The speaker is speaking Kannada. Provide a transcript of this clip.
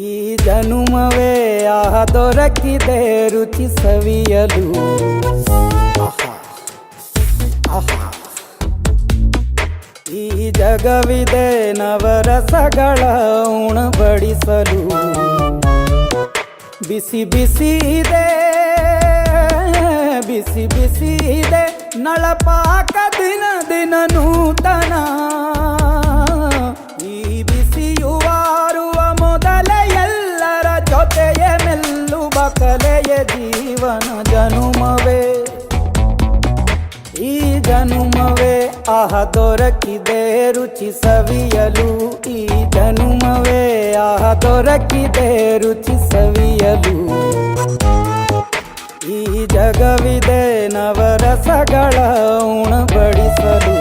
ಈ ಜನುಮವೇ ಆಹ ದೊರಕಿದೆ ರುಚಿ ಸವಿಯಲು. ಈ ಜಗವಿದೆ ನವರಸಗಳ ಉಣಬಡಿಸಲು. ಬಿಸಿ ಬಿಸಿ ಇದೆ, ಬಿಸಿ ಬಿಸಿ ಇದೆ ನಳಪಾಕ ದಿನ ದಿನ ನೂತನ. ಈ ಬಿಸಿಯುವಾರುವ ಮೊದಲೇ ಎಲ್ಲರ ಜೊತೆಯ ಮೆಲ್ಲುವ ಕಲೆಯ ಜೀವನ ಜನುಮವೇ. ಈ ಜನುಮವೇ ಆಹ ದೊರಕಿದೆ ರುಚಿ ಸವಿಯಲು. ಈ ಜನುಮವೇ ಆಹ ದೊರಕಿದೆ ರುಚಿ ಸವಿಯಲು. ಈ ಜಗವಿದೆ ನವರಸಗಳ ಉಣಬಡಿಸಲು.